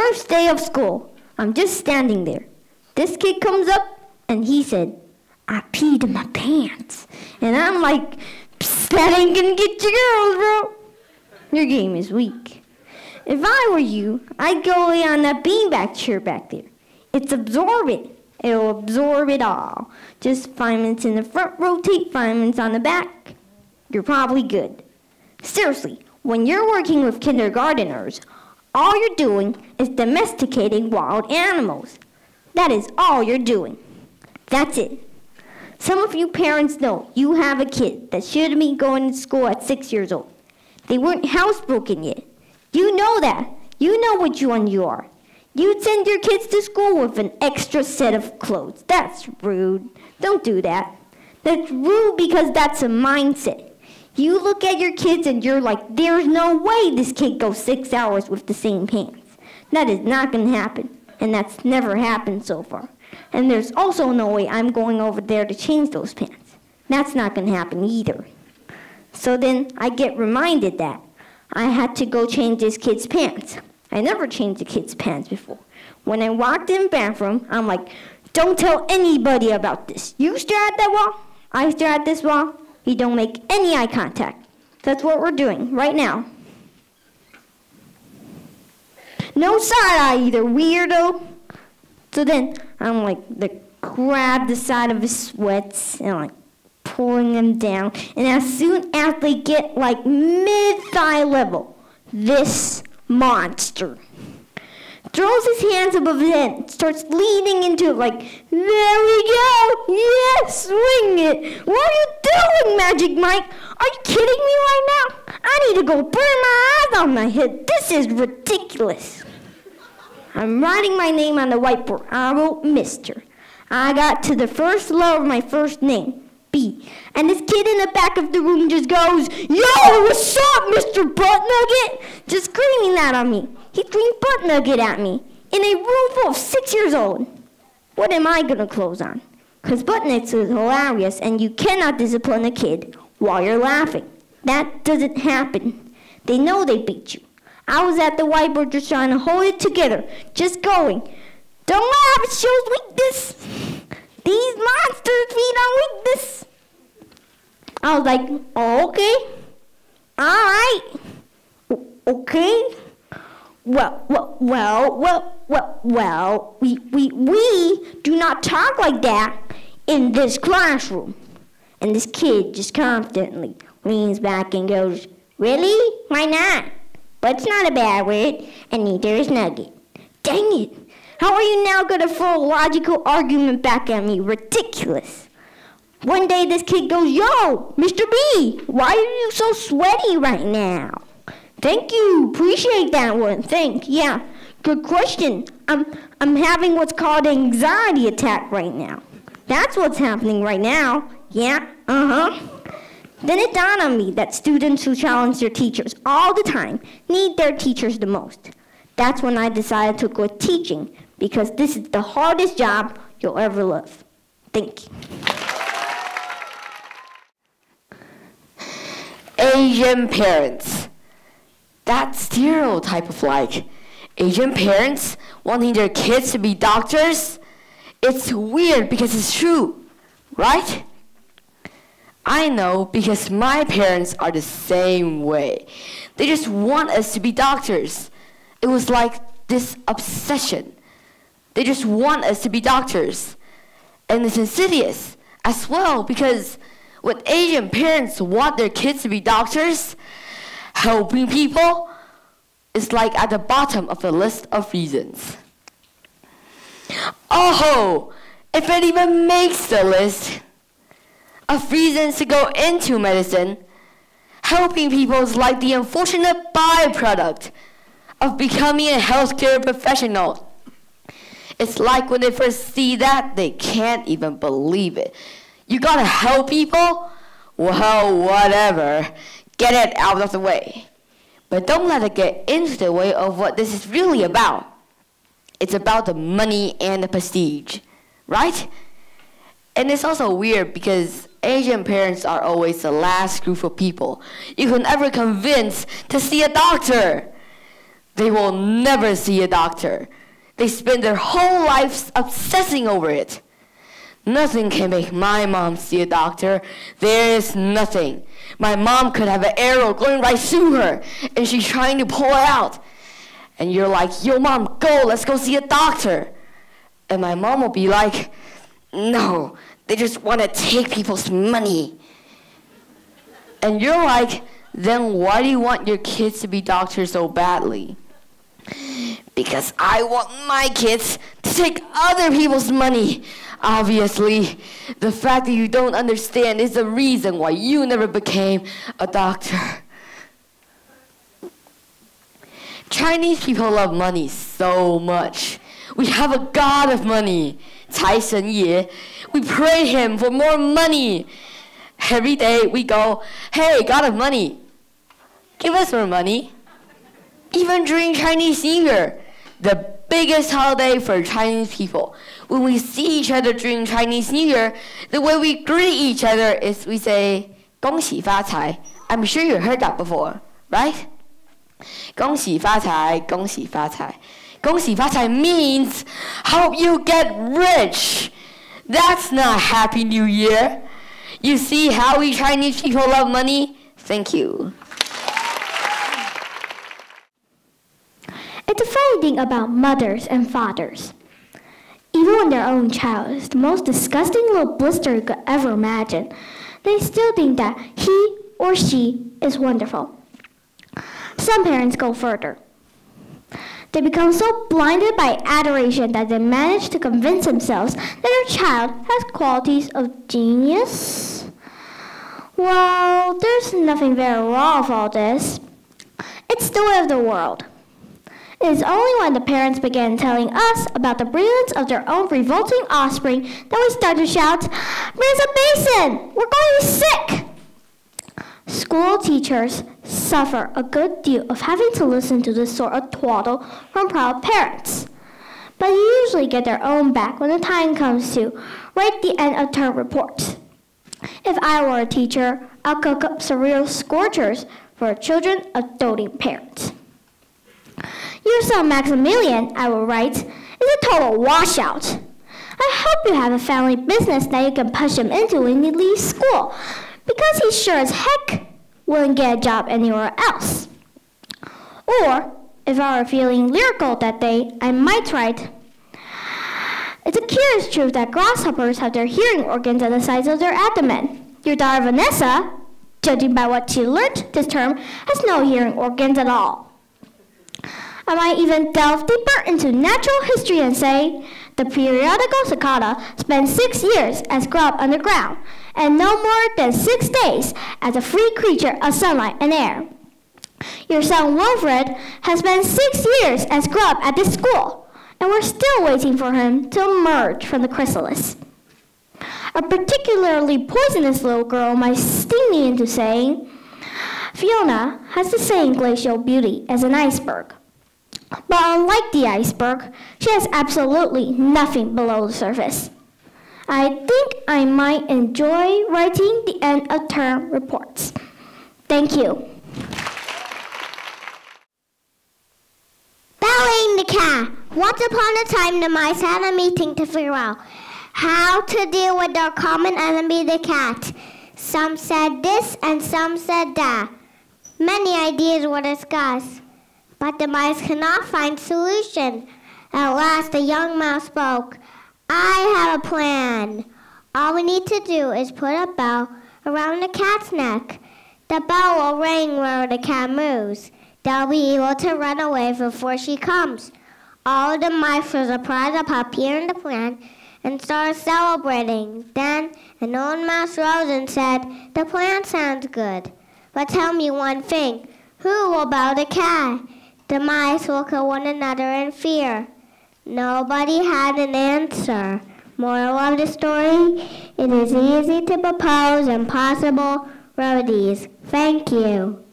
first day of school, I'm just standing there. This kid comes up and he said, I peed in my pants. And I'm like, that ain't gonna get you girls, bro. Your game is weak. If I were you, I'd go lay on that beanbag chair back there. It's absorbent. It'll absorb it all. Just 5 minutes in the front, rotate 5 minutes on the back. You're probably good. Seriously, when you're working with kindergarteners, all you're doing is domesticating wild animals. That is all you're doing. That's it. Some of you parents know you have a kid that should have been going to school at 6 years old. They weren't housebroken yet. You know that. You know which one you are. You'd send your kids to school with an extra set of clothes. That's rude. Don't do that. That's rude because that's a mindset. You look at your kids and you're like, there's no way this kid goes 6 hours with the same pants. That is not going to happen. And that's never happened so far. And there's also no way I'm going over there to change those pants. That's not going to happen either. So then I get reminded that I had to go change this kid's pants. I never changed a kid's pants before. When I walked in the bathroom, I'm like, don't tell anybody about this. You stare at that wall, I stare at this wall, we don't make any eye contact. That's what we're doing right now. No side-eye either, weirdo. So then I'm like, grab the side of his sweats and like pulling them down. And as soon as they get like mid-thigh level, this monster throws his hands above his head, starts leaning into it like, there we go, yes, swing it. What are you doing, Magic Mike? Are you kidding me right now? I need to go burn my eyes on my head. This is ridiculous. I'm writing my name on the whiteboard. I wrote Mr. I got to the first letter of my first name, B. And this kid in the back of the room just goes, yo, what's up, Mr. Butt Nugget? Just screaming that on me. He screamed Butt Nugget at me in a room full of 6 years old. What am I going to close on? Because Butt Nuggets is hilarious, and you cannot discipline a kid while you're laughing. That doesn't happen. They know they beat you. I was at the whiteboard just trying to hold it together, just going, don't laugh, it shows weakness. These monsters feed on weakness. I was like, oh, okay, all right, okay. Well, we do not talk like that in this classroom. And this kid just confidently leans back and goes, really? Why not? But it's not a bad word, and neither is nugget. Dang it. How are you now going to throw a logical argument back at me? Ridiculous. One day this kid goes, yo, Mr. B, why are you so sweaty right now? Thank you. Appreciate that one. Thanks. Yeah. Good question. I'm having what's called an anxiety attack right now. That's what's happening right now. Yeah. Then it dawned on me that students who challenge their teachers all the time need their teachers the most. That's when I decided to quit teaching, because this is the hardest job you'll ever love. Thank you. Asian parents. That stereotype of like Asian parents wanting their kids to be doctors, it's weird because it's true, right? I know because my parents are the same way. They just want us to be doctors. It was like this obsession. They just want us to be doctors. And it's insidious as well because when Asian parents want their kids to be doctors, helping people is like at the bottom of the list of reasons. Oh, if it even makes the list of reasons to go into medicine, helping people is like the unfortunate byproduct of becoming a healthcare professional. It's like when they first see that, they can't even believe it. You gotta help people? Well, whatever. Get it out of the way. But don't let it get into the way of what this is really about. It's about the money and the prestige, right? And it's also weird because Asian parents are always the last group of people you can ever convince to see a doctor. they will never see a doctor. They spend their whole lives obsessing over it. Nothing can make my mom see a doctor. There is nothing. My mom could have an arrow going right through her, and she's trying to pull it out. And you're like, yo, Mom, go, let's go see a doctor. And my mom will be like, no, they just want to take people's money. And you're like, then why do you want your kids to be doctors so badly? Because I want my kids to take other people's money. Obviously, the fact that you don't understand is the reason why you never became a doctor. Chinese people love money so much. We have a god of money, 财神爷. We pray him for more money. Every day we go, hey, god of money, give us more money. Even during Chinese New Year, the biggest holiday for Chinese people. When we see each other during Chinese New Year, the way we greet each other is we say, 恭喜发财. I'm sure you heard that before, right? 恭喜发财, 恭喜发财. 恭喜发财 means hope you get rich. That's not Happy New Year. You see how we Chinese people love money? Thank you. It's a funny thing about mothers and fathers. Even when their own child is the most disgusting little blister you could ever imagine, they still think that he or she is wonderful. Some parents go further. They become so blinded by adoration that they manage to convince themselves that their child has qualities of genius. Well, there's nothing very wrong with all this. It's the way of the world. It is only when the parents begin telling us about the brilliance of their own revolting offspring that we start to shout, "Bring us a basin! We're going to be sick!" School teachers suffer a good deal of having to listen to this sort of twaddle from proud parents. But they usually get their own back when the time comes to write the end of term reports. If I were a teacher, I'd cook up some real scorchers for children of doting parents. Your son Maximilian, I will write, is a total washout. I hope you have a family business that you can push him into when he leaves school, because he sure as heck wouldn't get a job anywhere else. Or, if I were feeling lyrical that day, I might write, it's a curious truth that grasshoppers have their hearing organs at the sides of their abdomen. Your daughter Vanessa, judging by what she learned this term, has no hearing organs at all. I might even delve deeper into natural history and say, the periodical cicada spent 6 years as grub underground, and no more than 6 days as a free creature of sunlight and air. Your son Wilfred has spent 6 years as grub at this school, and we're still waiting for him to emerge from the chrysalis. A particularly poisonous little girl might sting me into saying, Fiona has the same glacial beauty as an iceberg. But unlike the iceberg, she has absolutely nothing below the surface. I think I might enjoy writing the end of term reports. Thank you. Bowing the cat. Once upon a time, the mice had a meeting to figure out how to deal with their common enemy, the cat. Some said this and some said that. Many ideas were discussed, but the mice could not find solution. At last, the young mouse spoke. I have a plan. All we need to do is put a bell around the cat's neck. The bell will ring where the cat moves. They'll be able to run away before she comes. All the mice were surprised upon hearing the plan and started celebrating. Then an old mouse rose and said, the plan sounds good, but tell me one thing. Who will bow the cat? The mice looked at one another in fear. Nobody had an answer. Moral of the story, it is easy to propose impossible remedies. Thank you.